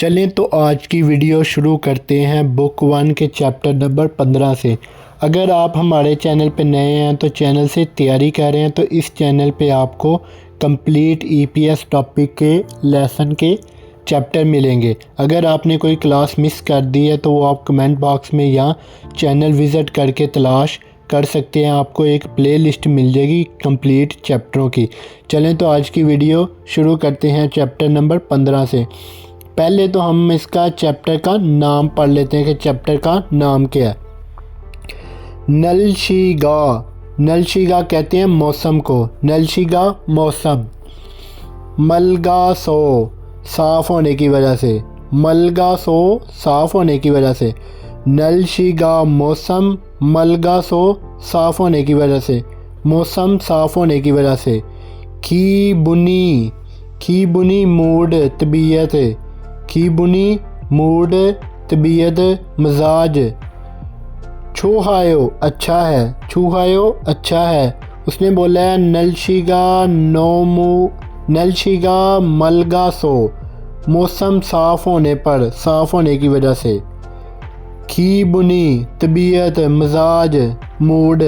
चलें तो आज की वीडियो शुरू करते हैं बुक 1 के चैप्टर नंबर 15 से। अगर आप हमारे चैनल पे नए हैं तो चैनल से तैयारी कर रहे हैं तो इस चैनल पे आपको कंप्लीट ईपीएस टॉपिक के लेसन के चैप्टर मिलेंगे। अगर आपने कोई क्लास मिस कर दी है तो वो आप कमेंट बॉक्स में या चैनल विज़िट करके तलाश कर सकते हैं। आपको एक प्लेलिस्ट मिल जाएगी कंप्लीट चैप्टरों की। चलें तो आज की वीडियो शुरू करते हैं चैप्टर नंबर 15 से। पहले तो हम इसका चैप्टर का नाम पढ़ लेते हैं कि चैप्टर का नाम क्या है। नलशिगा, नलशिगा कहते हैं मौसम को, नलशिगा मौसम। मलगासो साफ़ होने की वजह से, मलगासो साफ़ होने की वजह से। नलशिगा मौसम, मलगासो साफ़ होने की वजह से, मौसम साफ़ होने की वजह से। खी बुनी, खी बुनी मूड तबीयत, खी बुनी मूड तबीयत मजाज। छुहायो अच्छा है, छुहायो अच्छा है। उसने बोला है नलशिगा नोमू, नलशिगा मलगासो मौसम साफ़ होने पर, साफ़ होने की वजह से। खी बुनी तबीयत मजाज मूड।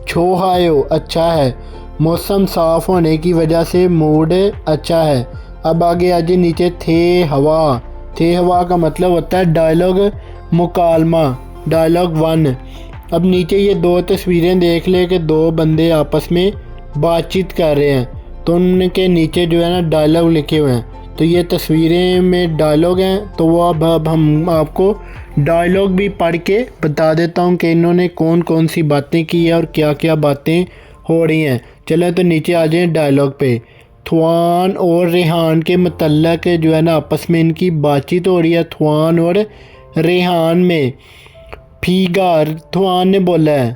छुहायो अच्छा है, मौसम साफ़ होने की वजह से मूड अच्छा है। अब आगे आजे नीचे थे हवा, थे हवा का मतलब होता है डायलॉग मुकालमा, डायलॉग 1। अब नीचे ये दो तस्वीरें देख ले कि दो बंदे आपस में बातचीत कर रहे हैं तो उनके नीचे जो है ना डायलॉग लिखे हुए हैं। तो ये तस्वीरें में डायलॉग हैं तो वो अब हम आपको डायलॉग भी पढ़ के बता देता हूँ कि इन्होंने कौन कौन सी बातें की है और क्या क्या बातें हो रही हैं। चलें तो नीचे आ जाएँ डायलॉग पे। थवान और रेहान के मतलब जो है ना आपस में इनकी बातचीत हो रही है, थवान और रेहान में। फीगा, थवान ने बोला है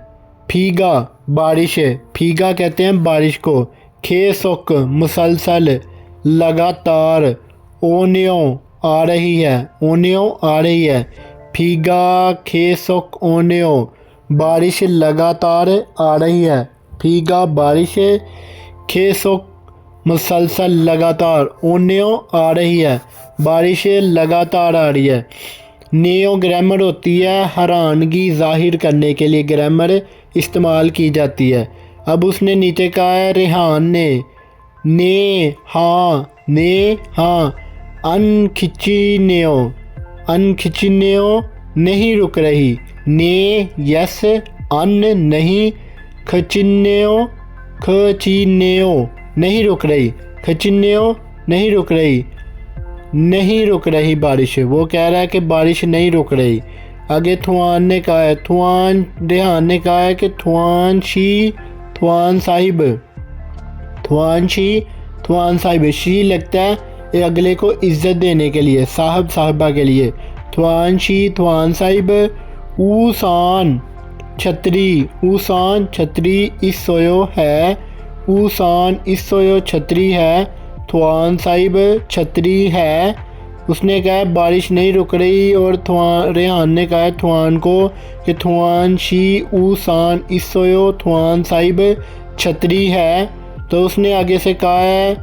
फीगा बारिश है, फीगा कहते हैं बारिश को। खे सुक मुसलसल लगातार। ओनियो आ रही है, ओनियो आ रही है। फीगा खे सुक ओनियो बारिश लगातार आ रही है, फीगा बारिश खे सुक मुसलसल लगातार। ओनियो आ रही है, बारिश लगातार आ रही है। नेओ ग्रामर होती है हैरानगी ज़ाहिर करने के लिए, ग्रामर इस्तेमाल की जाती है। अब उसने नीचे कहा है रेहान ने हाँ, ने हाँ। अनखिचिनेओ, अनखिचिनेओ नहीं रुक रही। ने यस, अन नहीं, खचिनेओ, खचिनेओ नहीं रुक रही, खचिनेओ नहीं रुक रही, नहीं रुक रही बारिश। वो कह रहा है कि बारिश नहीं रुक रही। आगे थुआन ने कहा है, थुआन रेहान ने कहा है कि थुआन शी, थुआन साहिब, थुआन शी, थुआन साहिब। शी लगता है ये अगले को इज्जत देने के लिए, साहब साहिबा के लिए। थुआन शी, थुआन साहिब। ऊसान छतरी, ऊसान छतरी इस सोयो है, ऊसान इस सोयो छतरी है। थवान साहिब छतरी है। उसने कहा बारिश नहीं रुक रही और रेहान ने कहा थवान को कि थवान शी ऊसान इसोयो थवान साहिब छतरी है। तो उसने आगे से कहा है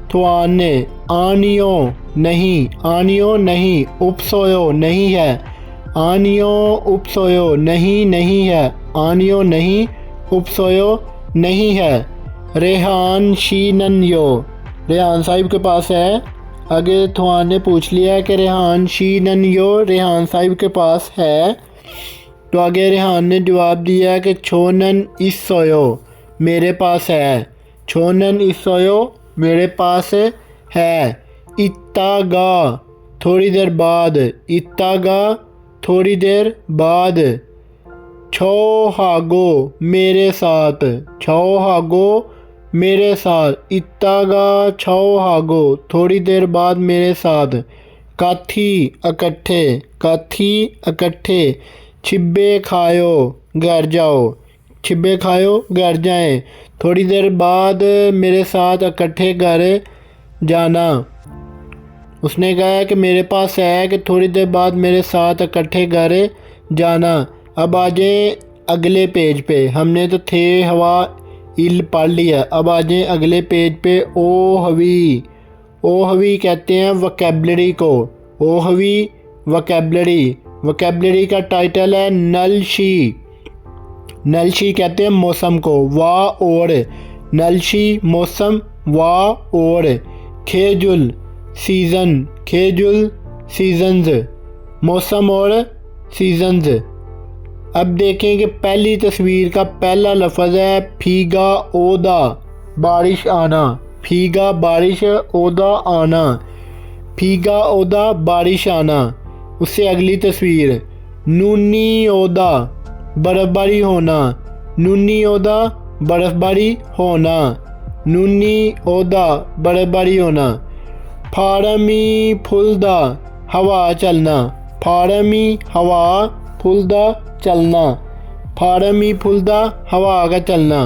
थवान ने आनियो नहीं, आनियो नहीं, उपसोयो नहीं है, आनियो उपसोयो नहीं, नहीं है, आनियो नहीं, उपसोयो नहीं है। रेहान शीनन्यो, रेहान साहिब के पास है। आगे थवान ने पूछ लिया है कि रेहान शीनन्यो रेहान साहिब के पास है। तो आगे रेहान ने जवाब दिया है कि छोनन इस सोयो मेरे पास है, छोनन इस सोयो मेरे पास है। इत्तागा थोड़ी देर बाद, इत्तागा थोड़ी देर बाद। छौहागो मेरे साथ, छौहागो मेरे साथ। इत्तागा छौहागो थोड़ी देर बाद मेरे साथ। काथी इकट्ठे, काथी इकट्ठे। छिब्बे खायो घर जाओ, छिब्बे खायो घर जाएं। थोड़ी देर बाद मेरे साथ इकट्ठे घर जाना। उसने कहा कि मेरे पास है कि थोड़ी देर बाद मेरे साथ इकट्ठे घर जाना। अब आ जाए अगले पेज पे। हमने तो थे हवा इल पढ़ लिया। अब आ जाए अगले पेज पे। ओ हवी, ओहवी कहते हैं वोकेबलरी को, ओहवी वोकेबलरी। वोकेबलरी का टाइटल है नलशी। नलशी कहते हैं मौसम को। वाह और, नलशी मौसम, वाह और। खेजुल सीज़न, खेजुल सीजन्स, मौसम और सीजन्स। अब देखें कि पहली तस्वीर का पहला लफ्ज़ है फीगा ओदा, बारिश आना। फीगा बारिश, ओदा आना, फीगा ओदा बारिश आना। उससे अगली तस्वीर नूनी ओदा, बर्फ़बारी होना। नूनी ओदा बर्फ़बारी होना, नूनी ओदा बर्फ़बारी होना। फारमी फुलदा, हवा चलना। फारमी हवा, फुलदा चलना। फारमी फुलदा हवा का चलना।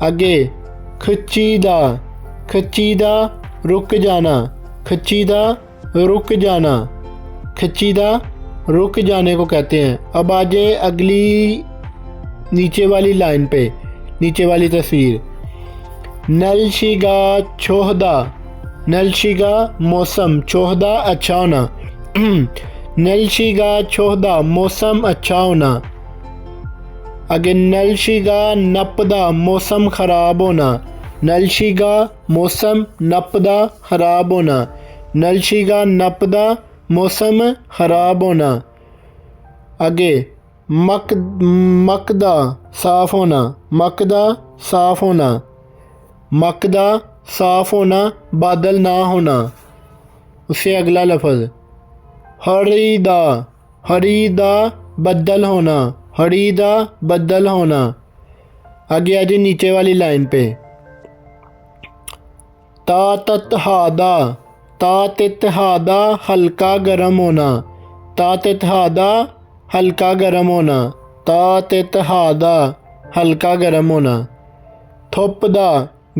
आगे खचीदा, खचीदा रुक जाना। खचीदा रुक जाना, खचीदा रुक जाने को कहते हैं। अब आ जाए अगली नीचे वाली लाइन पे, नीचे वाली तस्वीर। नलशिगा चोहदा, नलशिगा मौसम, चोहदा अच्छा होना। नलशिगा चोहदा मौसम अच्छा होना। आगे नलशिगा नपदा, मौसम ख़राब होना। नलशिगा मौसम, नपदा ख़राब होना। नलशिगा नपदा मौसम ख़राब होना। आगे मकदा साफ़ होना। मकदा साफ़ होना। मकदा साफ़ होना, बादल ना होना। उससे अगला लफ्ज़ हरीदा, हरीदा बदल होना। हरीदा बदल होना। आगे आजे नीचे वाली लाइन पे ताततहादा, ताततहादा हल्का गर्म होना। ताततहादा हल्का गर्म होना। ताततहादा हल्का गर्म होना। थोपदा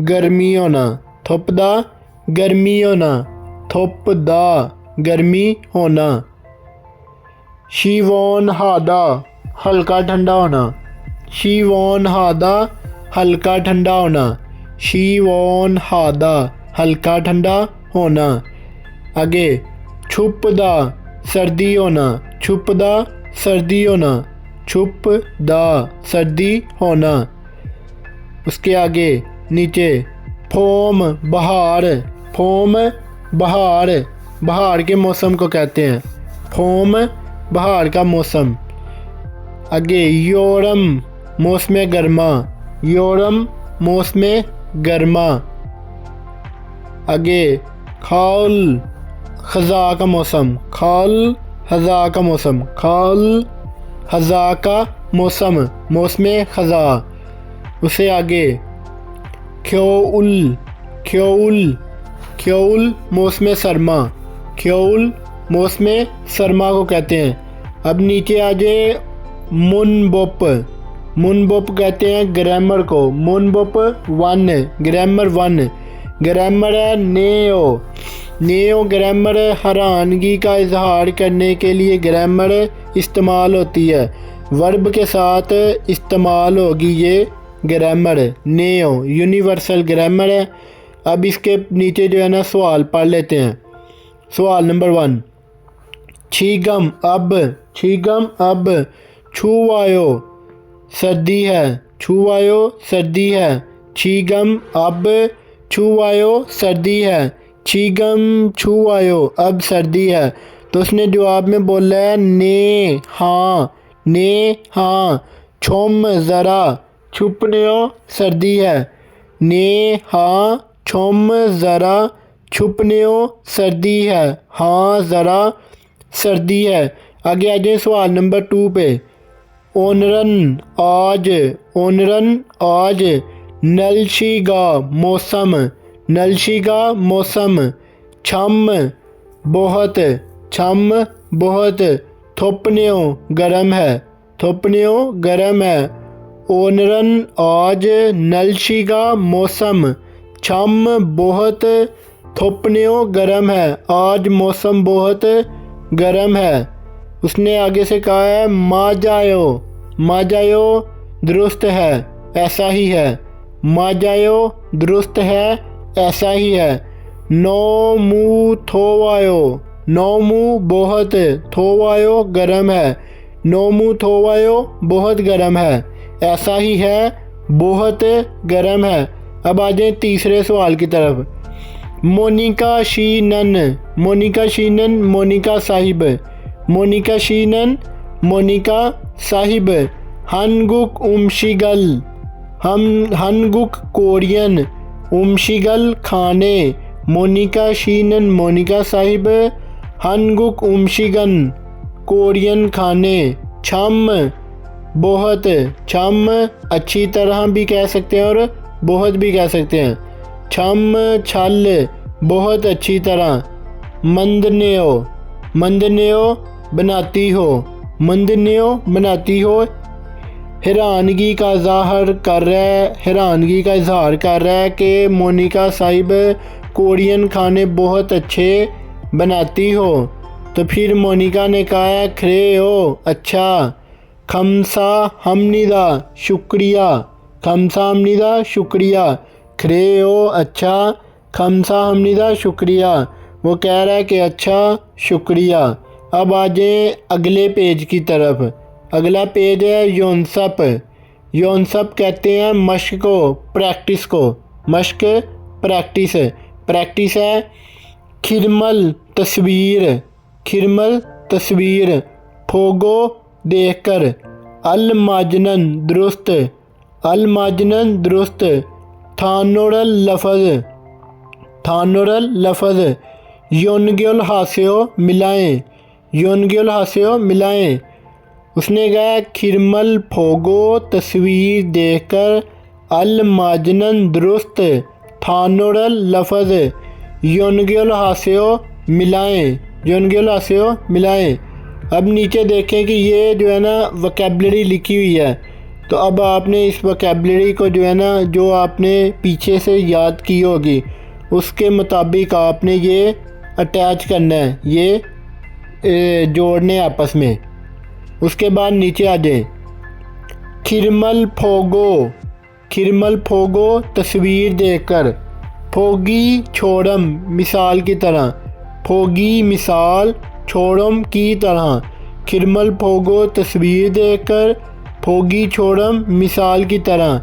गर्मी होना। थोपदा गर्मी होना। थोपदा गर्मी होना। शिवोन हादा हल्का ठंडा होना। शिवोन हादा हल्का ठंडा होना। शिवोन हादा हल्का ठंडा होना। आगे छुपदा सर्दी होना। छुपदा सर्दी होना। छुपदा सर्दी होना। उसके आगे नीचे फोम बहार। फोम बहार, बहार के मौसम को कहते हैं। फोम बहार का मौसम। आगे योरम मौसम गर्मा। योरम मौसम गर्मा। आगे खाल ख़ज़ा का मौसम। खाल ख़ज़ा का मौसम। खाल ख़ज़ा का मौसम, मौसम ख़ज़ा। उसे आगे ख्योउल, ख्योउल, ख्योउल मौसम सरमा। ख्योउल मौसम सरमा को कहते हैं। अब नीचे आ जाए मुनबोप। मुनबोप कहते हैं ग्रामर को। मुनबोप वन, ग्रामर वन। ग्रामर है नेओ। नेओ ग्रामर हैरानगी का इजहार करने के लिए ग्रामर इस्तेमाल होती है। वर्ब के साथ इस्तेमाल होगी ये ग्रामर। नेओ यूनिवर्सल ग्रामर है। अब इसके नीचे जो है ना सवाल पढ़ लेते हैं। सवाल नंबर 1, छीगम अब, छीगम अब छुवायो सर्दी है। छुवायो सर्दी है। छीगम अब छुवायो सर्दी है। छीगम छुवायो अब सर्दी है। तो उसने जवाब में बोला है ने हाँ, ने हाँ। छोम ज़रा छुपने सर्दी है। ने हाँ छोम ज़रा छुपने सर्दी है। हाँ ज़रा सर्दी है। आगे आ जाए सवाल नंबर 2 पे। ओनरन आज, ओनरन आज नलशिगा मौसम, नलशिगा मौसम। छम बहुत, छम बहुत। थोपन्यो गर्म है, थोपन्यो गर्म है। ओनरन आज नलशिगा मौसम। छम बहुत, थोपन्यो गर्म है। आज मौसम बहुत गर्म है। उसने आगे से कहा है माजायो, माजायो दुरुस्त है, ऐसा ही है। माजायो दुरुस्त है, ऐसा ही है। नो मु थोवायो, नो मु बहुत, थोवायो गर्म है, नो मु थोवायो बहुत गर्म है, ऐसा ही है बहुत गर्म है। अब आ जाए तीसरे सवाल की तरफ। मोनिका शीनन, मोनिका शीनन मोनिका साहिब, मोनिका शीनन मोनिका साहिब, हनगुक उमशिगल, हम हनगुक कोरियन, उमशिगल खाने, मोनिका शीनन मोनिका साहिब, हनगुक उमशिगन कोरियन खाने। छम बहुत, छम अच्छी तरह भी कह सकते हैं और बहुत भी कह सकते हैं। छम छल बहुत अच्छी तरह। मंदनेओ, मंदनेओ बनाती हो, मंदनेओ बनाती हो। हैरानगी का इजहार कर रहा है, हैरानगी का इजहार कर रहा है कि मोनिका साहिब कोरियन खाने बहुत अच्छे बनाती हो। तो फिर मोनिका ने कहा है खरे हो, अच्छा। खमसा हमनिदा शुक्रिया, खमसा हमनिदा शुक्रिया, खरे हो अच्छा, खमसा हमनिदा शुक्रिया। वो कह रहा है कि अच्छा शुक्रिया। अब आ जाए अगले पेज की तरफ। अगला पेज है योनसप। योनसप कहते हैं मश्क को, प्रैक्टिस को। मश्क प्रैक्टिस, प्रैक्टिस है। खिरमल तस्वीर, खिरमल तस्वीर। फोगो देखकर। अल माजनन दुरुस्त, अल माजनन दुरुस्त। थानोरल लफज, थानोरल लफज। योनग्योल हास्यो मिलाएं, योनग्योल हास्यो मिलाएं। उसने कहा खिरमल फोगो तस्वीर देखकर, अल माजनन दुरुस्त, थानोरल लफज। योनग्योल हास्यो मिलाएं, योनग्योल हास्यो मिलाएं। अब नीचे देखें कि ये जो है ना वोकैबलरी लिखी हुई है। तो अब आपने इस वोकैबलरी को जो है ना, जो आपने पीछे से याद की होगी, उसके मुताबिक आपने ये अटैच करना है, ये जोड़ने आपस में। उसके बाद नीचे आ जाए। खिरमल फोगो, खिरमल फोगो तस्वीर देखकर। फोगी छोड़म मिसाल की तरह, फोगी मिसाल, छोड़म की तरह। खिरमल फोगो तस्वीर देखकर, फोगी छोड़म मिसाल की तरह।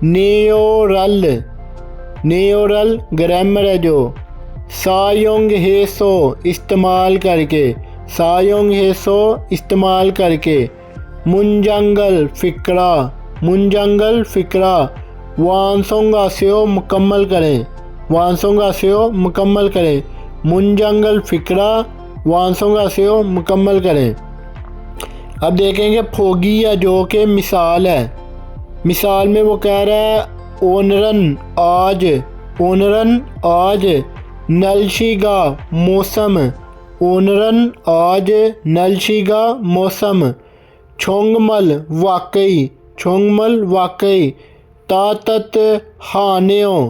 नेओरल, नेओरल ग्रामर है जो। सायोंग हेसो इस्तेमाल करके, सायोंग हेसो इस्तेमाल करके। मुंजंगल फ़िक्रा, मुंजंगल फ़िक्रा। वानसोंग आस्यो मुकम्मल करें, वानसोंग आस्यो मुकम्मल करें। मुंजंगल फ़िक्रा, वानसोंग आस्यो मुकम्मल करें। अब देखेंगे फोगी या जो के मिसाल है। मिसाल में वो कह रहा है ओनरन आज, ओनरन आज। नलशिगा मौसम, ओनरन आज नलशिगा मौसम। छोंगमल वाकई, छोंगमल वाकई। तातत हानेओ,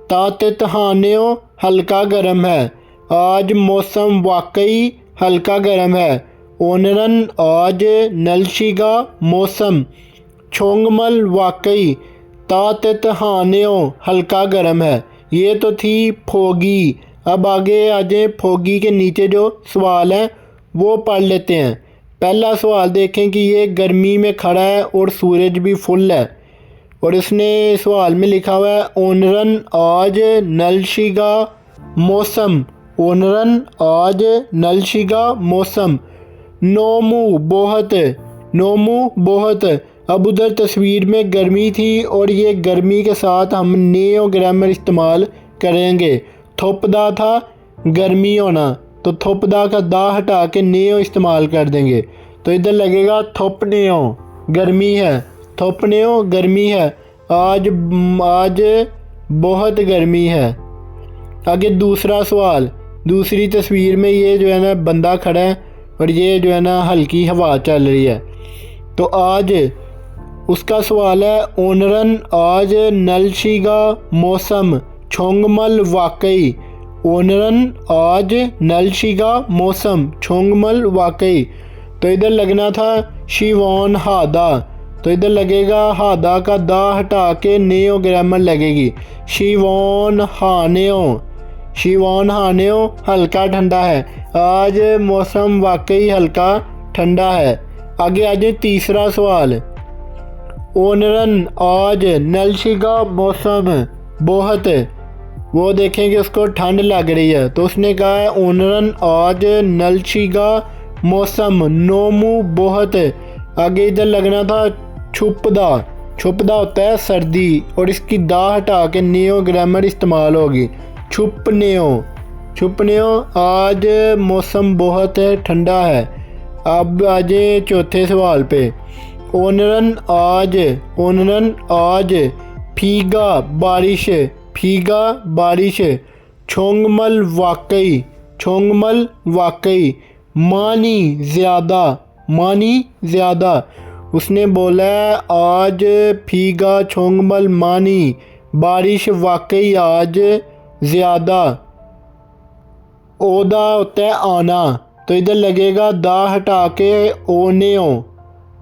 तातत हानेओ हल्का गर्म है। आज मौसम वाकई हल्का गर्म है। ओनरन आज नलशिगा मौसम। छोंगमल वाकई, तातत हानेओ हल्का गर्म है। ये तो थी फोगी। अब आगे आ जाए, फोगी के नीचे जो सवाल हैं वो पढ़ लेते हैं। पहला सवाल देखें कि ये गर्मी में खड़ा है और सूरज भी फुल है, और इसने सवाल में लिखा हुआ है ओनरन आज नलशिगा मौसम, ओनरन आज नलशिगा मौसम। नोमू बहुत, नोमू बहुत। अब उधर तस्वीर में गर्मी थी और ये गर्मी के साथ हम नेओ ग्रामर इस्तेमाल करेंगे। थोपदा था गर्मी होना, तो थोपदा का दा हटा के नेओ इस्तेमाल कर देंगे। तो इधर लगेगा थोपनेओ गर्मी है, थोपनेओ गर्मी है। आज आज बहुत गर्मी है। आगे दूसरा सवाल। दूसरी तस्वीर में ये जो है ना बंदा खड़ा है और ये जो है ना हल्की हवा चल रही है। तो आज उसका सवाल है ओनरन आज नलशिगा मौसम छोंगमल वाकई। ओनरन आज नलशिगा मौसम छोंगमल वाकई। तो इधर लगना था शिवोन हादा, तो इधर लगेगा हादा का दा हटा के नेओ ग्रामर लगेगी। शिवोन हानेओ, शिवान हानेओ हल्का ठंडा है। आज मौसम वाकई हल्का ठंडा है। आगे आ जाए तीसरा सवाल। ओनरन आज नलशिगा मौसम बहुत, वो देखें कि उसको ठंड लग रही है तो उसने कहा है ओनरन आज नलशिगा मौसम नोमू बहुत। आगे इधर लगना था छुपदा। छुपदा होता है सर्दी और इसकी दा हटा के नेओ ग्रामर इस्तेमाल होगी। छुपनेओ। छुपनेओ आज मौसम बहुत ठंडा है। अब आ जाए चौथे सवाल पे। ओनरन आज फीगा बारिश, फीगा बारिश। छोंगमल वाकई। मानी ज़्यादा। उसने बोला है आज फीगा छोंगमल मानी, बारिश वाकई आज ज़्यादा। ओदा होता है आना तो इधर लगेगा दा हटा के ओनेओ,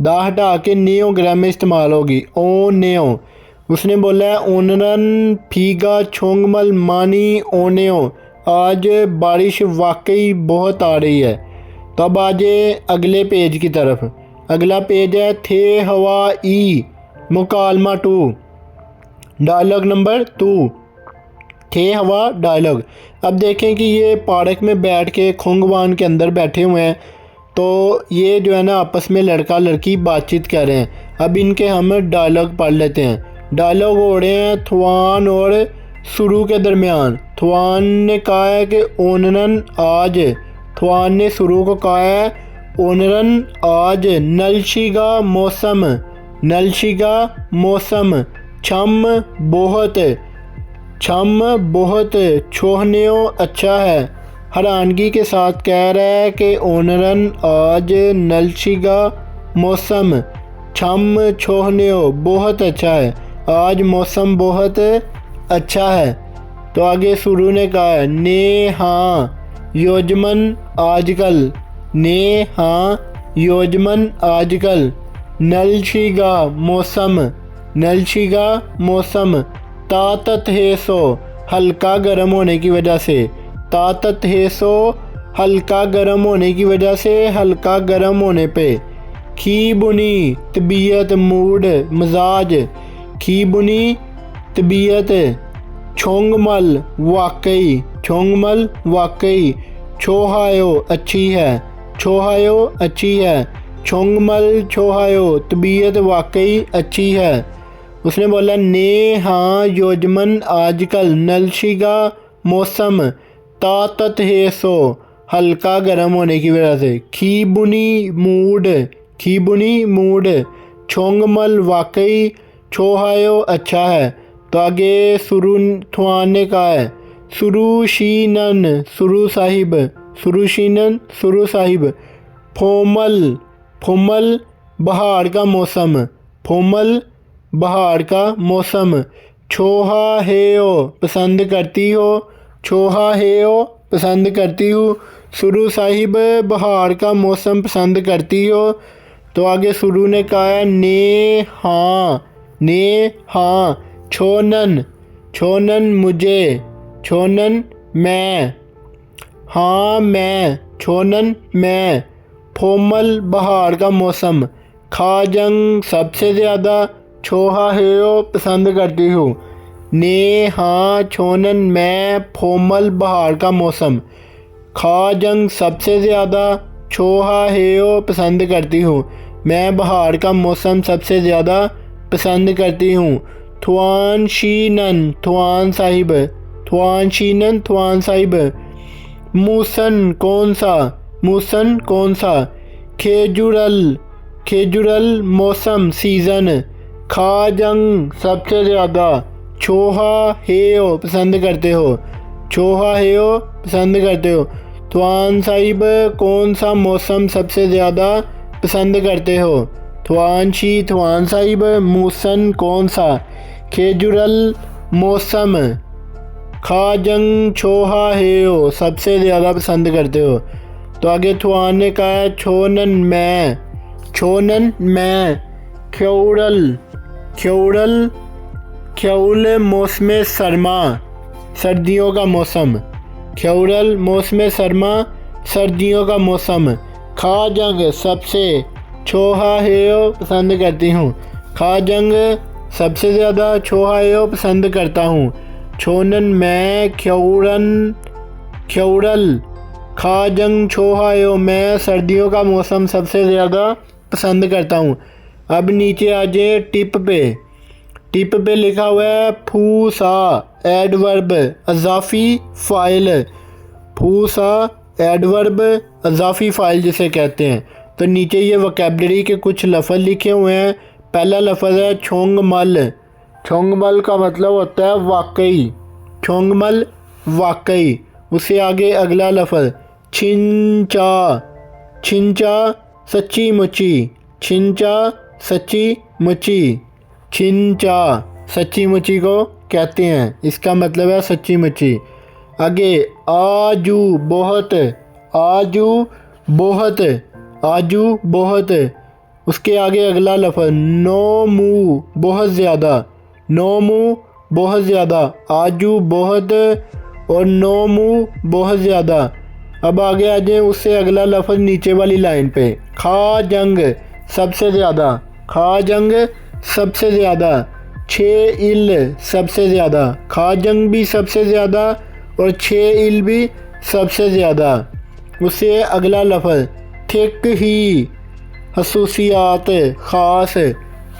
दा हटा के नेओ ग्रामर इस्तेमाल होगी। ओनेओ। उसने बोला है ओनरन फीगा छोंगमल मानी ओनेओ, आज बारिश वाकई बहुत आ रही है। तो अब आ जाए अगले पेज की तरफ। अगला पेज है थे हवा ई मुकालमा 2, डायलॉग नंबर 2। थे हवा डायलॉग। अब देखें कि ये पार्क में बैठ के खोंगवान के अंदर बैठे हुए हैं तो ये जो है ना आपस में लड़का लड़की बातचीत कर रहे हैं। अब इनके हम डायलॉग पढ़ लेते हैं। डायलॉग हो रहे हैं थवान और सुरू के दरमियान। थवान ने कहा है कि ओनरन आज, थवान ने सुरू को कहा है ओनरन आज नलशिगा मौसम छम बहुत छोहनेओ अच्छा है। हैरानगी के साथ कह रहा है कि ओनरन आज नलशिगा मौसम छम छोहनेओ बहुत अच्छा है। आज मौसम बहुत अच्छा है। तो आगे सुरू ने कहा है ने हाँ योजमन आजकल, ने हाँ योजमन आजकल। नलशिगा मौसम तातत है सो हल्का गर्म होने की वजह से, तातत है सो हल्का गर्म होने की वजह से, हल्का गर्म होने पे। खी बुनी तबीयत मूड मजाज, खी बुनी तबीयत। छोंगमल वाकई। छोहायो अच्छी है। छोंगमल छोहायो तबीयत वाकई अच्छी है। उसने बोला ने हाँ योजमन आजकल नलशिगा मौसम तातत है सो हल्का गर्म होने की वजह से। खी बुनी मूड। छोंगमल वाकई। छोहायो अच्छा है। तो आगे सुरू थवान ने कहा है सुरुशीनन सुरू साहिब। फोमल बहार का मौसम। छोहा हेओ पसंद करती हो। सुरू साहिब बहार का मौसम पसंद करती हो। तो आगे सुरू ने कहा है ने हाँ छोनन मुझे, छोनन मैं, हाँ मैं, छोनन मैं। फोमल बहार का मौसम। खाजंग सबसे ज़्यादा। छोहा हेओ पसंद करती हूँ। ने हाँ छोनन मैं फोमल बहार का मौसम। खाजंग सबसे ज़्यादा। छोहा हेओ पसंद करती हूँ। मैं बहार का मौसम सबसे ज़्यादा पसंद करती हूँ। थवान शीनन थवान साहिब। मूसन कौन सा। खेजुरल मौसम सीज़न। खाजंग सबसे ज़्यादा। छोहा हेओ पसंद करते हो। थवान साहिब कौन सा मौसम सबसे ज़्यादा पसंद करते हो। थवान साहिब मूसन कौन सा। खेजुरल मौसम। खाजंग छोहा हेओ सबसे ज़्यादा पसंद करते हो। तो आगे थवान ने कहा है छोनन मैं। ख्यौल मौसम सरमा सर्दियों का मौसम। ख्यौरल मौसम सरमा सर्दियों का मौसम। खा जंग सबसे, छोहा हेयो पसंद करती हूँ। खा जंग सबसे ज़्यादा, छोहा हेयो पसंद करता हूँ। छोनन मैं, ख्यौरल खा जंग छोहा हेयो मैं सर्दियों का मौसम सबसे ज़्यादा पसंद करता हूँ। अब नीचे आ जाए टिप पे। टिप पे लिखा हुआ है फूसा एडवर्ब अज़ाफ़ी फ़ाइल। फूसा एडवर्ब अज़ाफ़ी फ़ाइल जिसे कहते हैं। तो नीचे ये वोकैबलरी के कुछ लफ्ज़ लिखे हुए हैं। पहला लफ्ज़ है छोंगमल। छोंगमल का मतलब होता है वाकई। छोंगमल वाकई। उससे आगे अगला लफ्ज़ छिंचा। छिंचा सच्ची मुच्ची। छिंचा सच्ची मुच्ची। छिंचा सच्ची मुच्ची को कहते हैं, इसका मतलब है सच्ची मुच्ची। आगे आजू बहुत। आजू बहुत। आजू बहुत। उसके आगे अगला लफ्ज़ नो मुँह बहुत ज़्यादा। नो मुँह बहुत ज़्यादा। आजू बहुत और नो मुँह बहुत ज़्यादा। अब आगे आ जाए उससे अगला लफ्ज़ नीचे वाली लाइन पे। खा जंग सबसे ज़्यादा। खा जंग सबसे ज़्यादा। छः इल सबसे ज़्यादा। खा जंग भी सबसे ज़्यादा और छः इल भी सबसे ज़्यादा। उससे अगला लफ्ज़ थिक ही खसूसियात ख़ास।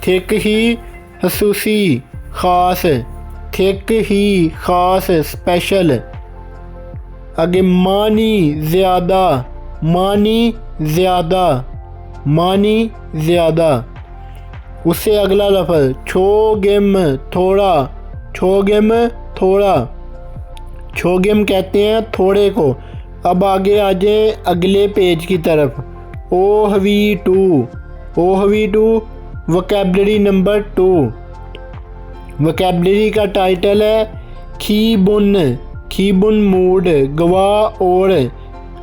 थिक ही खसूसी ख़ास। थिक ही ख़ास स्पेशल। आगे मानी ज़्यादा। मानी ज़्यादा। मानी ज़्यादा। उससे अगला लफ्ज़ छोगेम थोड़ा। छोगेम थोड़ा। छोगेम कहते हैं थोड़े को। अब आगे आ जाए अगले पेज की तरफ। ओहवी टू। ओहवी टू वोकैबलरी नंबर 2। वोकैबलरी का टाइटल है खीबुन। खीबुन मूड, गवाह और।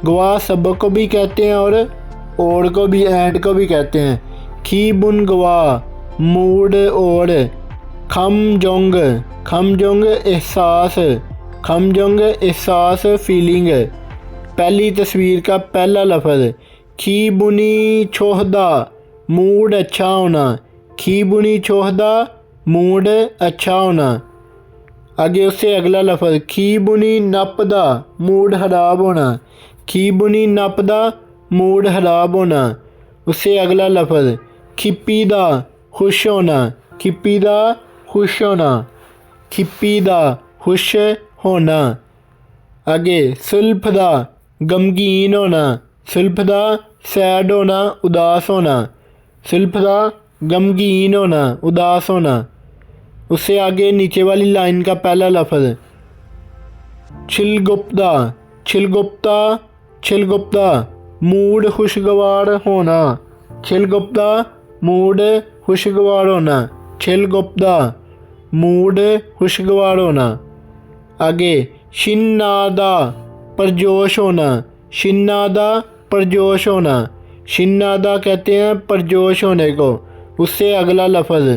गवाह सबक को भी कहते हैं और को भी, एंड को भी कहते हैं। खीबुन गवाह, मूड और। खमजोंग। खमजोंग एहसास। खमजोंग एहसास फीलिंग। पहली तस्वीर का पहला लफ्ज़ खीबुनी छोहदा मूड अच्छा होना। खीबुनी छोहदा मूड अच्छा होना। आगे उससे अगला लफ्ज़ खीबुनी नपदा मूड ख़राब होना। खीबुनी नपदा मूड ख़राब होना। उससे अगला लफ्ज़ खिप्पीदा खुश होना। खिप्पीदा खुश होना। खिप्पीदा खुश होना। आगे सुल्फदा गमगीन होना। सुल्फदा सैड होना, उदास होना। सुल्फदा गमगीन होना, उदास होना। उससे आगे नीचे वाली लाइन का पहला लफ्ज़ छिलगुप्ता। छिलगुप्ता छिलगुप्ता मूड खुशगवार होना। छिलगुप्ता मूड खुशगवार होना। छिलगुप्ता मूड खुशगवार होना। आगे शिन्नादा परजोश होना। शिन्नादा परजोश होना। शिन्नादा कहते हैं परजोश होने को। उससे अगला लफ्ज़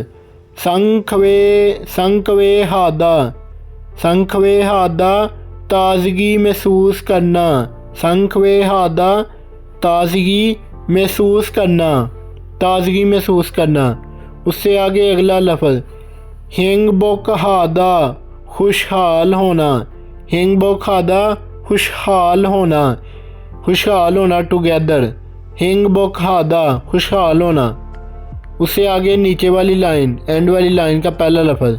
संखवे हादा। संखवे हादा ताज़गी महसूस करना। संखवे हादा ताज़गी महसूस करना। ताज़गी महसूस करना। उससे आगे अगला लफ्ज़ हिंगबोक हादा खुशहाल होना। हिंगबोक हादा खुशहाल होना। खुशहाल होना टुगेदर। हिंगबोक हादा खुशहाल होना। उससे आगे नीचे वाली लाइन, एंड वाली लाइन का पहला लफ्ज़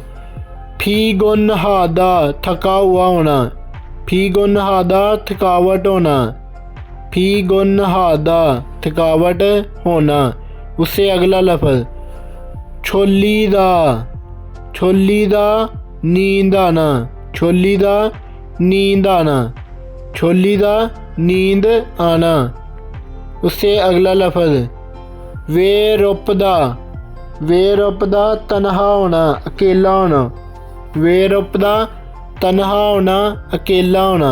फीगुन हादा थका हुआ होना। फीगुन हादा थकावट होना। फीगुन हादा थकावट होना। उससे अगला लफ्ज़ छोलीदा। छोलीदा नींद आना। छोलीदा नींद आना। छोलीदा नींद आना। उससे अगला लफ्ज़ वेरुपदा। वेरुपदा तन्हा होना, अकेला होना। वेरुपदा तन्हा होना, अकेला होना।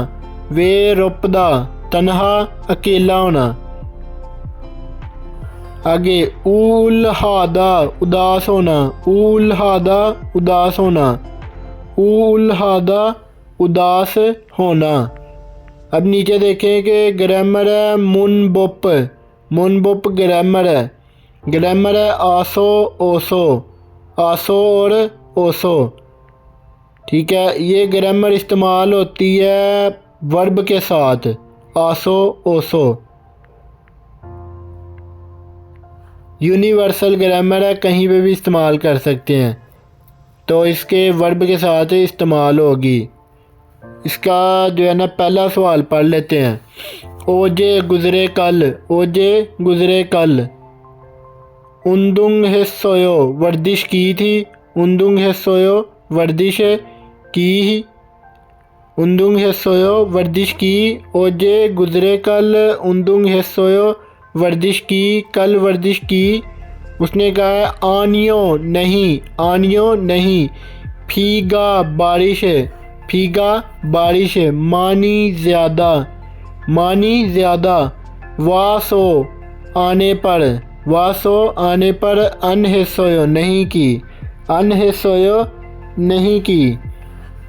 वेरुपदा तन्हा अकेला होना। आगे उल्हादा उदास होना। उल्हादा उदास होना। उल्हादा उदास होना। अब नीचे देखें कि ग्रामर है मुनबुप ग्रामर है आसो ओसो, आसो और ओसो। ठीक है, ये ग्रामर इस्तेमाल होती है वर्ब के साथ, आसो ओसो। यूनिवर्सल ग्रामर है, कहीं पे भी इस्तेमाल कर सकते हैं, तो इसके वर्ब के साथ इस्तेमाल होगी। इसका जो है ना पहला सवाल पढ़ लेते हैं। ओजे गुज़रे कल, उंदुंग हिस्सोयो वर्जिश की थी, उंदुंग हिस्सोयो वर्जिश की, उंदुंग हिस्सोयो वर्जिश की। ओजे गुज़रे कल उंदुंग हिस्सोयो वर्जिश की, कल वर्जिश की। उसने कहा है आनियो नहीं, फीगा बारिश, मानी ज़्यादा, वासो आने पर, अनहिस्सोयो नहीं की,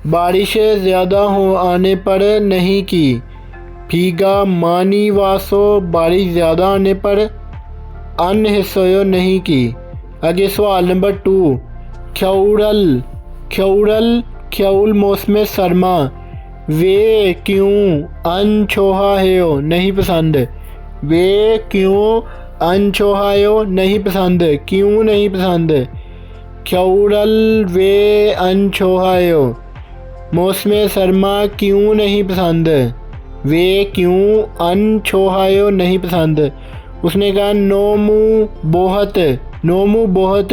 बारिश ज़्यादा हो आने पर नहीं की। फीगा मानी वासो बारिश ज़्यादा आने पर, अनहिस्सोयो नहीं की। आगे सवाल नंबर 2। ख्यौल मौसम सरमा, वे क्यों अनछोहायो नहीं पसंद, वे क्यों अनछोहायो नहीं पसंद, क्यों नहीं पसंद। ख्यौरल वे अनछोहायो, मौसम सरमा क्यों नहीं पसंद, वे क्यों अनछोहायो नहीं पसंद। उसने कहा नोमू बहुत,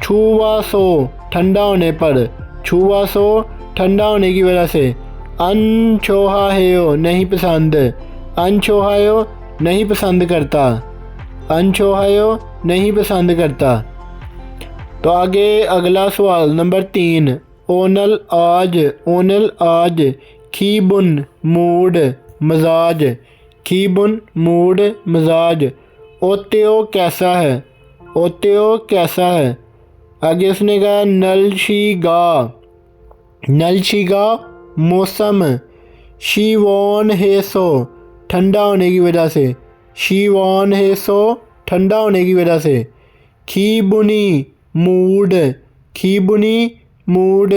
छुवासो ठंडा होने पर, छुवासो ठंडा होने की वजह से, अनछोहायो नहीं पसंद, अनछोहायो नहीं पसंद करता, अनछोहायो नहीं पसंद करता। तो आगे अगला सवाल नंबर 3। ओनल आज, खीबुन मूड मजाज, ओत्यो कैसा है। आगे उसने कहा नलशिगा मौसम, शीवॉन हेसो ठंडा होने की वजह से, शीवॉन हेसो ठंडा होने की वजह से। खीबुनी मूड,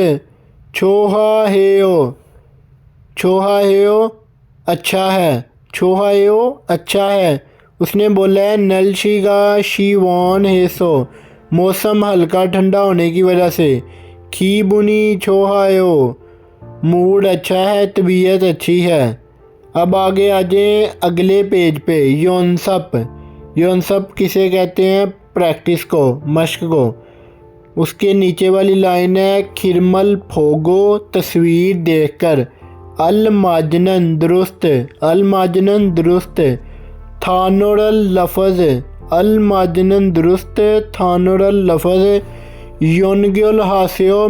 छोहा हेयो अच्छा है। उसने बोला है नलशिगा शीवॉन हेसो, मौसम हल्का ठंडा होने की वजह से। खीबुनी छोहायो, मूड अच्छा है, तबीयत अच्छी है। अब आगे आ जाए अगले पेज पे। योनसप किसे कहते हैं, प्रैक्टिस को, मश्क को। उसके नीचे वाली लाइन है खिरमल फोगो तस्वीर देखकर, अल माजनन दुरुस्त, थानोरल लफज, अल माजनन दुरुस्त, थानोरल लफज। योनग्योल हास्यो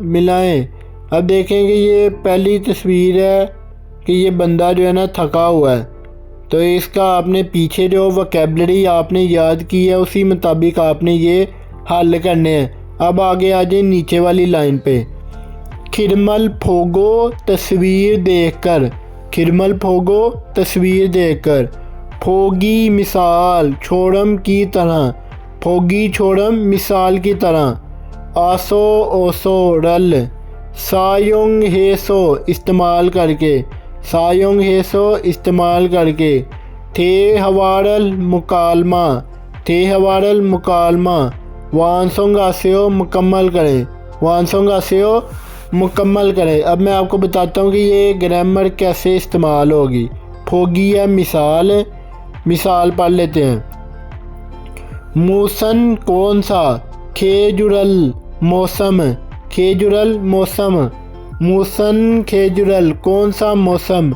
मिलाएं। अब देखेंगे ये पहली तस्वीर है कि ये बंदा जो है ना थका हुआ है, तो इसका आपने पीछे जो वोकैबलरी आपने याद की है उसी मुताबिक आपने ये हल करने हैं। अब आगे आ जाए नीचे वाली लाइन पे। खिरमल फोगो तस्वीर देखकर, फोगी मिसाल छोड़म की तरह, फोगी छोड़म मिसाल की तरह। आसो ओसो रल, सायोंग हेसो इस्तेमाल करके, थे हवारल मुकालमा, वानसोंग आस्यो मुकम्मल करें। अब मैं आपको बताता हूँ कि ये ग्रामर कैसे इस्तेमाल होगी। फोगी है मिसाल पढ़ लेते हैं। मूसन कौन सा, खेजुरल मौसम, मूसन खेजुरल कौन सा मौसम।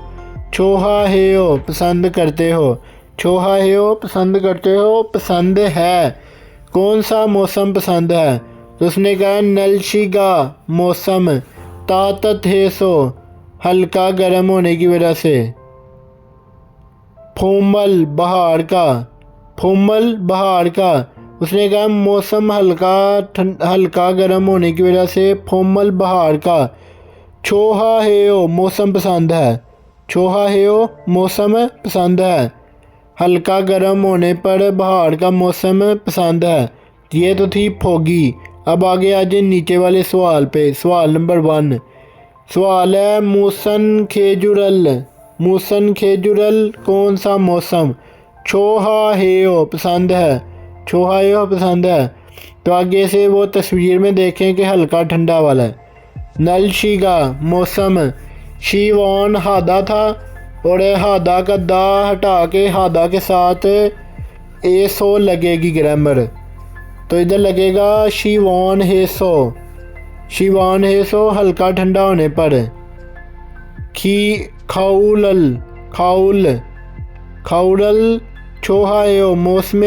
छोहा हेयो पसंद करते हो, पसंद है, कौन सा मौसम पसंद है। तो उसने कहा नलशिगा मौसम, तातत हेसो हल्का गर्म होने की वजह से। फोमल बहार का, उसने कहा मौसम हल्का गर्म होने की वजह से, फोमल बहार का। छोहा हेयो मौसम पसंद है। छोहा हेयो मौसम पसंद है। हल्का गर्म होने पर बाहर का मौसम पसंद है। ये तो थी फोगी। अब आगे आ जाए नीचे वाले सवाल पे। सवाल नंबर 1 सवाल है मूसन खेजुरल। मूसन खेजुरल कौन सा मौसम? छोहा हेयो पसंद है। छोहा हेयो पसंद है। तो आगे से वो तस्वीर में देखें कि हल्का ठंडा वाला है। नलशिगा मौसम। शीवान हादा था और हादा का दा हटा के हादा के साथ एसो लगेगी ग्रामर। तो इधर लगेगा शीवान हेसो। शीवान हेसो हल्का ठंडा होने पर। खी खाउलल खाउल खाउलल छोहा हेयो मौसम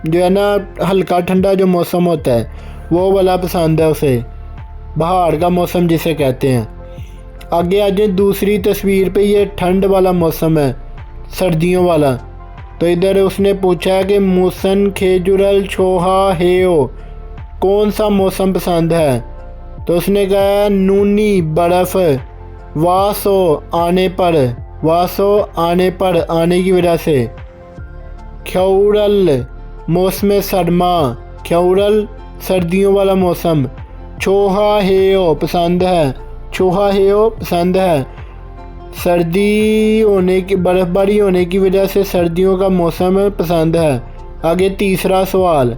जो है ना हल्का ठंडा जो मौसम होता है वो वाला पसंद है उसे। बाहर का मौसम जिसे कहते हैं। आगे आ जाए दूसरी तस्वीर पे। ये ठंड वाला मौसम है सर्दियों वाला। तो इधर उसने पूछा है कि मूसन खेजुरल छोहा हेयो कौन सा मौसम पसंद है? तो उसने कहा नूनी बर्फ़। वासो आने पर। वासो आने पर आने की वजह से। ख्यौरल मौसम सरमा। ख्यौरल सर्दियों वाला मौसम। छोहा हेयो पसंद है। छोहा हेयो पसंद है। सर्दी होने की बर्फ़बारी होने की वजह से सर्दियों का मौसम पसंद है। आगे तीसरा सवाल।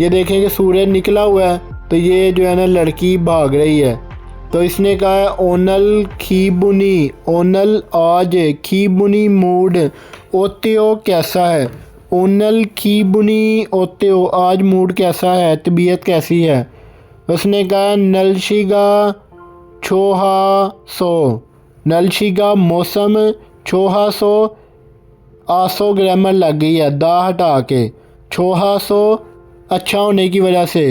ये देखें कि सूरज निकला हुआ है तो ये जो है ना लड़की भाग रही है। तो इसने कहा है ओनल खीबुनी। ओनल आज खीबुनी मूड ओत्यो कैसा है? ओनल खीबुनी ओत्यो आज मूड कैसा है, तबीयत कैसी है? उसने कहा नलशिगा छोहा सो। नलशिगा मौसम छोहा सो आसो ग्रामर लग गई है दा हटा के। छोहा सो अच्छा होने की वजह से।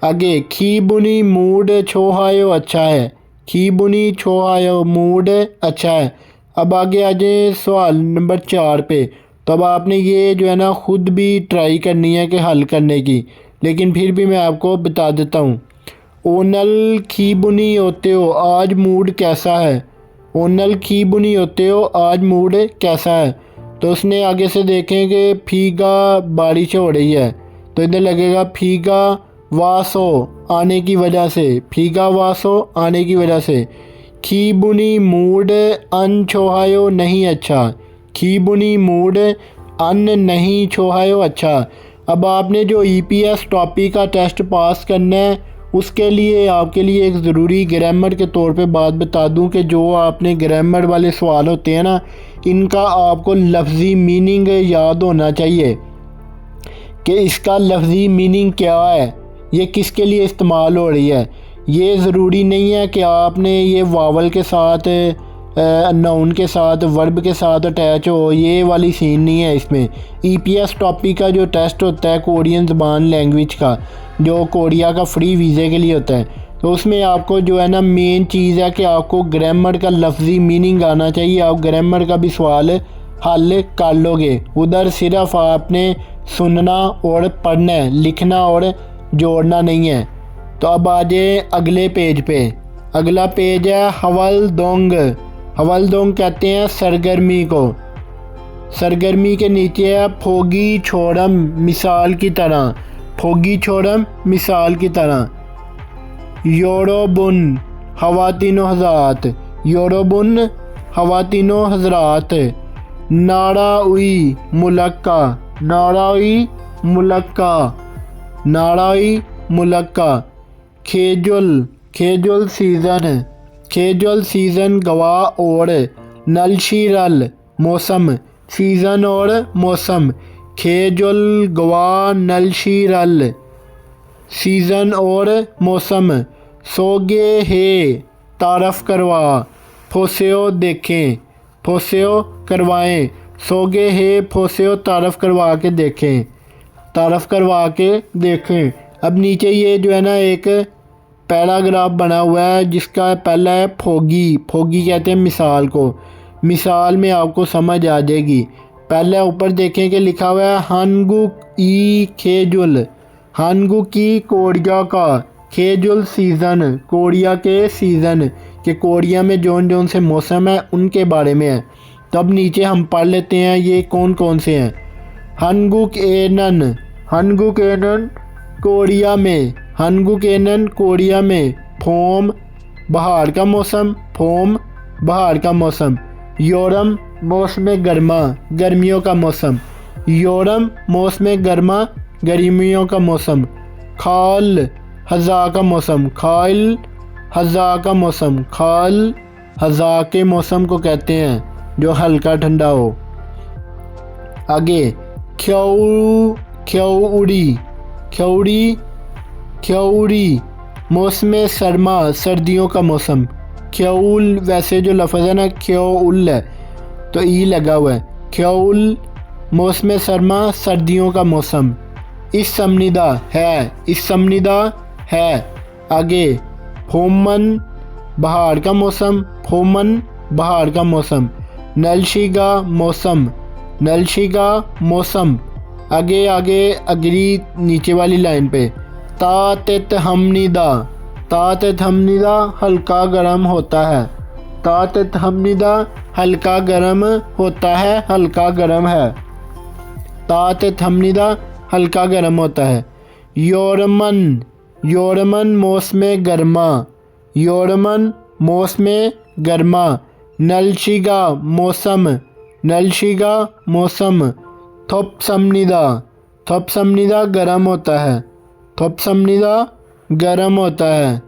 आगे खीबुनी मूड छोहायो अच्छा है। खीबुनी छोहायो मूड अच्छा है। अब आगे आ जाए सवाल नंबर 4 पे। तो अब आपने ये जो है ना ख़ुद भी ट्राई करनी है कि हल करने की, लेकिन फिर भी मैं आपको बता देता हूँ। ओनल खीबुनी होते हो आज मूड कैसा है? ओनल खीबुनी होते हो आज मूड कैसा है? तो उसने आगे से देखें कि फीगा बारिश हो रही है। तो इधर लगेगा फीगा वासो आने की वजह से। फीगा वासो आने की वजह से। खीबुनी मूड अन छोहायो नहीं अच्छा। खीबुनी मूड अन नहीं छोहायो अच्छा। अब आपने जो EPS टॉपिक का टेस्ट पास करना है उसके लिए आपके लिए एक ज़रूरी ग्रामर के तौर पे बात बता दूं कि जो आपने ग्रामर वाले सवाल होते हैं ना इनका आपको लफ्ज़ी मीनिंग याद होना चाहिए कि इसका लफ्ज़ी मीनिंग क्या है, ये किसके लिए इस्तेमाल हो रही है। ये ज़रूरी नहीं है कि आपने ये वावल के साथ नाउन के साथ वर्ब के साथ अटैच हो, ये वाली सीन नहीं है इसमें। EPS टॉपिक का जो टेस्ट होता है कोरियन ज़बान लैंग्वेज का, जो कोरिया का फ्री वीज़े के लिए होता है, तो उसमें आपको जो है ना मेन चीज़ है कि आपको ग्रामर का लफ्ज़ी मीनिंग आना चाहिए। आप ग्रामर का भी सवाल हल कर लोगे। उधर सिर्फ आपने सुनना और पढ़ना है, लिखना और जोड़ना नहीं है। तो अब आ जाए अगले पेज पे। अगला पेज है हवलदोंग। हवलदोंग कहते हैं सरगर्मी को। सरगर्मी के नीचे है फोगी छोड़म मिसाल की तरह। फोगी छोड़म मिसाल की तरह। योरोबुन हवातीनो हज़रात। योरोबुन हवातीनो हज़रात। नाराउई मुलक्का। नाराउई मुलक्का। नाराई मुलक्का। खेजुल खेजुल सीज़न। खेजुल सीज़न गवाह और नलशीरल मौसम। सीज़न और मौसम। खेजुल गवाह नलशीरल सीज़न और मौसम। सोगे है तारफ़ करवा। फोसेओ देखें। फोसेओ करवाएं। सोगे है फोसेओ तारफ़ करवा के देखें। तारफ़ करवा के देखें। अब नीचे ये जो है ना एक पैराग्राफ बना हुआ है जिसका पहला है फोगी। फोगी कहते हैं मिसाल को। मिसाल में आपको समझ आ जाएगी। पहले ऊपर देखें कि लिखा हुआ है हानगुक ई खेजुल। हानगुक की कोरिया का खेजुल सीज़न, कोड़िया के सीज़न, कि कोड़िया में जौन जौन से मौसम है उनके बारे में है। तो अब नीचे हम पढ़ लेते हैं ये कौन कौन से हैं। हनगुक-एनन, हनगुक-एनन कोड़िया में, हनगुक-एनन कोड़िया में। फोम बाहर का मौसम, फोम बाहर का मौसम। योरम मौसम गर्मा, गर्मियों का मौसम। योरम मौसम गर्मा, गर्मियों का मौसम। खाल हज़ा का मौसम, खाल हज़ा का मौसम। खाल हज़ा के मौसम को कहते हैं जो हल्का ठंडा हो। आगे ख्यऊ, ख्यौड़ी, ख्यौड़ी, ख्यौड़ी मौसम सरमा, सर्दियों का मौसम। ख्यौल वैसे जो लफ्ज़ है ना ख्यौल है तो ई लगा हुआ है। ख्यौल मौसम सरमा, सर्दियों का मौसम। इस समनिदा है, इस समनिदा है। आगे फोमन बाहर का मौसम, फोमन बाहर का मौसम। नलशिगा मौसम, नलशिगा मौसम। आगे आगे अगली नीचे वाली लाइन पे तातित हमनिदा, तातित हमनिदा हल्का गर्म होता है। तातित हमनिदा हल्का गर्म होता है, हल्का गर्म है। तातित हमनिदा हल्का गर्म होता है। योरमन, योरमन मौसम गर्मा, योरमन मौसम गर्मा। नलशिगा मौसम, नलशिगा मौसम। थोपसमनिदा, थोपसमनिदा गर्म होता है, थोपसमनिदा गर्म होता है,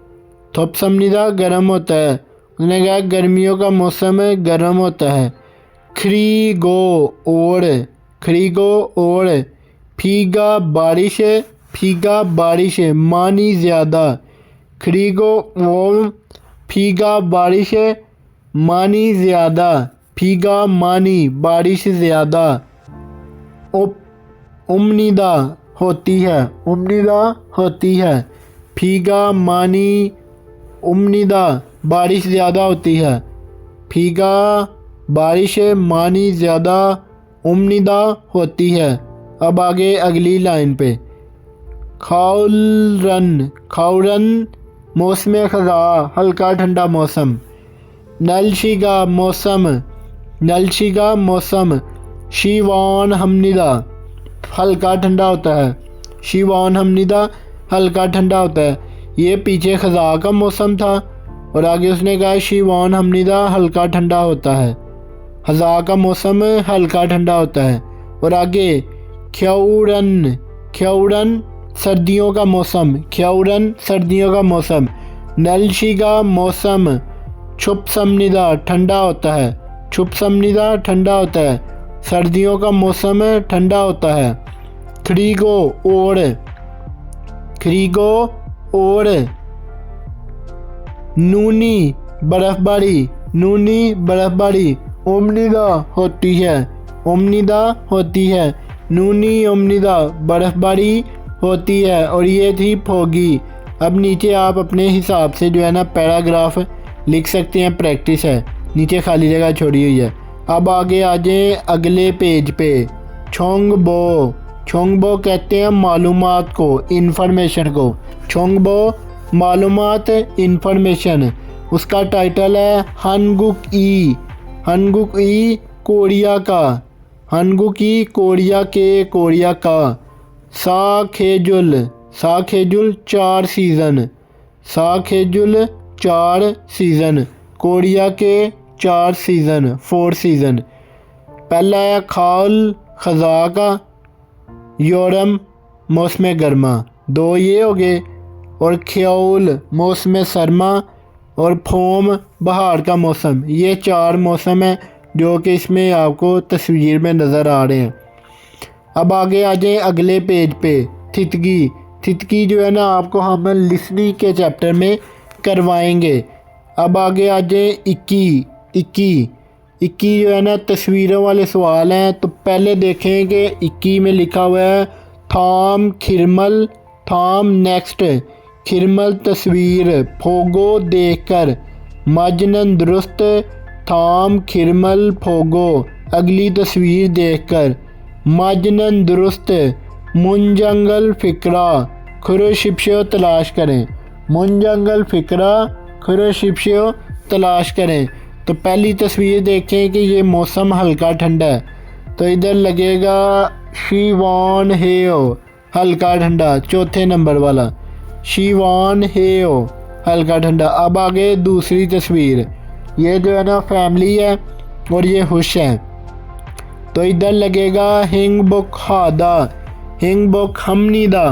थोपसमनिदा गर्म होता है। उसने कहा गर्मियों का मौसम गर्म होता है। खरीगो ओढ़, खरीगो ओढ़। फीगा बारिश, फीगा बारिश मानी ज़्यादा। खरीगो ओढ़, फीगा बारिश मानी ज़्यादा। फीगा मानी बारिश ज़्यादा। उम्निदा होती है, उम्निदा होती है। फीगा मानी उम्निदा बारिश ज़्यादा होती है। फीगा बारिश मानी ज़्यादा, उम्निदा होती है। अब आगे अगली लाइन पे खाउरन, खाउरन मौसम ख़ज़ा हल्का ठंडा मौसम। नलशिगा मौसम, नलशिगा मौसम। शीवान हमनिदा हल्का ठंडा होता है, शीवान हमनिदा हल्का ठंडा होता है। ये पीछे ख़ज़ा का मौसम था और आगे उसने कहा शीवान हमनिदा हल्का ठंडा होता है। ख़ज़ा का मौसम हल्का ठंडा होता है। और आगे ख्यौरन, ख्यौरन सर्दियों का मौसम, ख्यौरन सर्दियों का मौसम। नलशिगा मौसम छुपसमनिदा ठंडा होता है, छुपसमनिदा ठंडा होता है। सर्दियों का मौसम ठंडा होता है। खरीगो ओढ़, खरीगो ओढ़। नूनी बर्फ़बारी, नूनी बर्फ़बारी उम्निदा होती है, उम्निदा होती है। नूनी उम्निदा बर्फ़बारी होती है। और ये थी फोगी। अब नीचे आप अपने हिसाब से जो है ना पैराग्राफ लिख सकते हैं, प्रैक्टिस है। नीचे खाली जगह छोड़ी हुई है। अब आगे आ जाए अगले पेज पे। छोंगबो, छोंगबो कहते हैं मालूमात को, इन्फॉर्मेशन को। छोंगबो मालूमात, इन्फॉर्मेशन। उसका टाइटल है हनगुक ई, हनगुक ई कोरिया का, हनगुक ई कोरिया के, कोरिया का। साखेजुल, साखेजुल 4 सीज़न, साखेजुल 4 सीज़न। कोरिया के 4 सीज़न, 4 सीज़न। पहला है खाल ख़ज़ा का, योरम मौसम गर्मा, 2 ये हो गए। और ख्यौल मौसम सरमा और फोम बहार का मौसम। ये 4 मौसम हैं जो कि इसमें आपको तस्वीर में नज़र आ रहे हैं। अब आगे आ जाए अगले पेज पे। थितगी, थितगी जो है ना आपको हम लिसनिंग के चैप्टर में करवाएंगे। अब आगे आ जाए इक्की, इक्की, इक्की जो है ना तस्वीरों वाले सवाल हैं। तो पहले देखें कि इक्की में लिखा हुआ है थाम खिरमल, थाम नेक्स्ट। खिरमल तस्वीर, फोगो देखकर। मजनन दुरुस्त, थाम खिरमल फोगो अगली तस्वीर देखकर। मजनन दुरुस्त, मुंजंगल फ़िक्रा खुरशिप्शो तलाश करें। मुंजंगल फ़िक्रा खुरशिप्शियो तलाश करें। तो पहली तस्वीर देखें कि ये मौसम हल्का ठंडा है, तो इधर लगेगा शीवान हेओ हल्का ठंडा, चौथे नंबर वाला शीवान हेओ हल्का ठंडा। अब आगे दूसरी तस्वीर, ये जो है ना फैमिली है और ये खुश है, तो इधर लगेगा हिंगबुक हादा हिंगबुक हमनीदा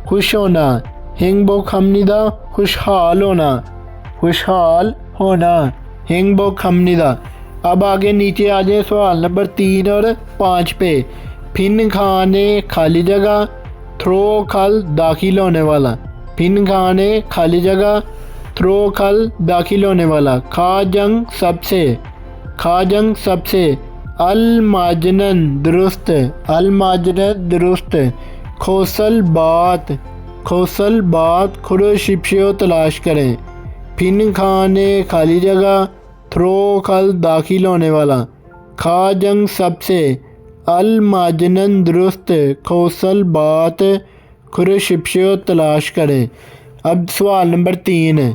खुश होना, हिंगबुक हमनीदा खुशहाल होना, खुशहाल होना हिंगबुक हमनीदा। अब आगे नीचे आ जाए सवाल नंबर 3 और 5 पे। फिन खाने खाली जगह, थ्रो खल दाखिल होने वाला, फिन खाने खाली जगह, थ्रो खल दाखिल होने वाला, खा जंग सबसे, खा जंग सबसे, अल माजनन दुरुस्त, अल माजनन दुरुस्त, खोसल बात, खोसल बात खुरशिप्शियो तलाश करें। फिन खाने खाली जगह, थ्रो खल दाखिल होने वाला, खा जंग सबसे, अल माजनन दुरुस्त, खोसल बात खुरशिप्शियो तलाश करें। अब सवाल नंबर 3,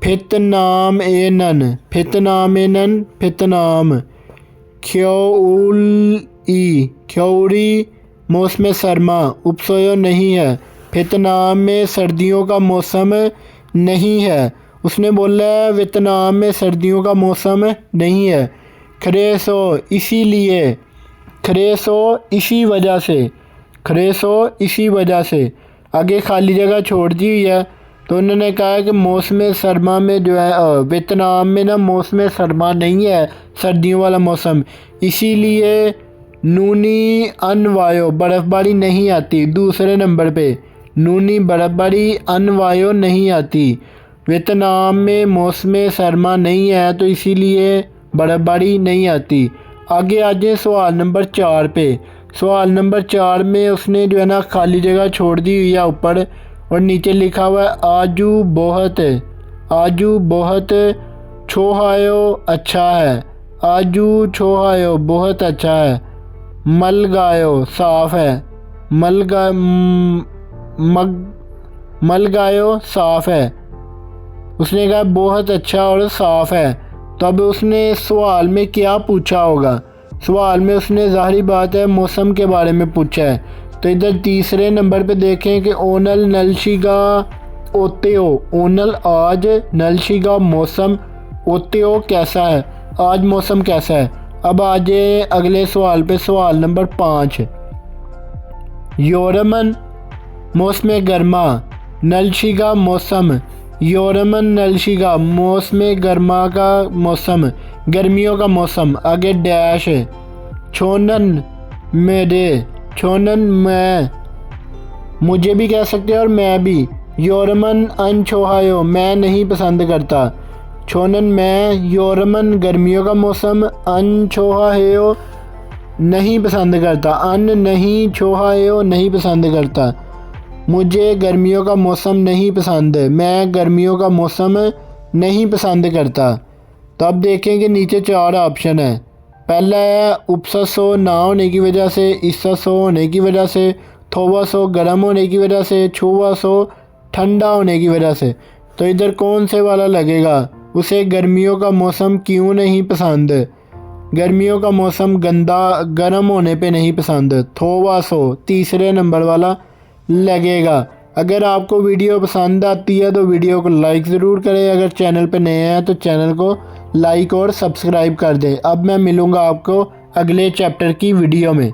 फित नाम ए नन, फित नाम ए नन, फित नाम ख्योउल ई ख्योरी मौसम सरमा उपसोयो नहीं है, फित नाम में सर्दियों का मौसम नहीं है। उसने बोला है वियतनाम में सर्दियों का मौसम नहीं है। खरेसो इसीलिए, खरेसो इसी वजह से, खरेसो इसी वजह से। आगे खाली जगह छोड़ दी हुई है, तो उन्होंने कहा कि मौसम सरमा में जो है वियतनाम में ना मौसम सरमा नहीं है, सर्दियों वाला मौसम, इसीलिए नूनी अनवायो बर्फ़बारी नहीं आती। दूसरे नंबर पे नूनी बर्फ़बारी अनवायो नहीं आती। वियतनाम में मौसम सरमा नहीं है तो इसीलिए बर्फ़बारी नहीं आती। आगे आ जाए सवाल नंबर 4 पे। सवाल नंबर 4 में उसने जो है ना खाली जगह छोड़ दी हुई है ऊपर, और नीचे लिखा हुआ है आजू बहुत, आजू बहुत छोहायो अच्छा है, आजू छोहायो बहुत अच्छा है, मलगायो साफ़ है, मलगायो साफ़ है। उसने कहा बहुत अच्छा और साफ़ है। तो अब उसने सवाल में क्या पूछा होगा? सवाल में उसने ज़ाहिरी बात है मौसम के बारे में पूछा है। तो इधर तीसरे नंबर पे देखें कि ओनल नलशिगा ओतेओ, ओनल आज, नलशिगा मौसम, ओतेओ कैसा है, आज मौसम कैसा है। अब आ जाए अगले सवाल पे, सवाल नंबर 5। योरमन मौसम गर्मा, नलशिगा मौसम, योरमन नलशिगा मौसम गर्मा का मौसम, गर्मियों का मौसम। आगे डैश, छोनन मेरे, छोनन मैं, मुझे भी कह सकते हैं और मैं भी। योरमन अनछोहायो मैं नहीं पसंद करता, छोनन मैं, योरमन गर्मियों का मौसम, अनछोहायो नहीं पसंद करता, अन नहीं, छोहायो नहीं पसंद करता, मुझे गर्मियों का मौसम नहीं पसंद, मैं गर्मियों का मौसम नहीं पसंद करता। तो अब देखें कि नीचे 4 ऑप्शन है। पहला है उपससो ना होने की वजह से, इससो होने की वजह से, थोवासो गर्म होने की वजह से, छुवासो ठंडा होने की वजह से। तो इधर कौन से वाला लगेगा? उसे गर्मियों का मौसम क्यों नहीं पसंद? गर्मियों का मौसम गंदा गर्म होने पे नहीं पसंद, थोवासो तीसरे नंबर वाला लगेगा। अगर आपको वीडियो पसंद आती है तो वीडियो को लाइक ज़रूर करें। अगर चैनल पर नए हैं तो चैनल को लाइक और सब्सक्राइब कर दें। अब मैं मिलूँगा आपको अगले चैप्टर की वीडियो में।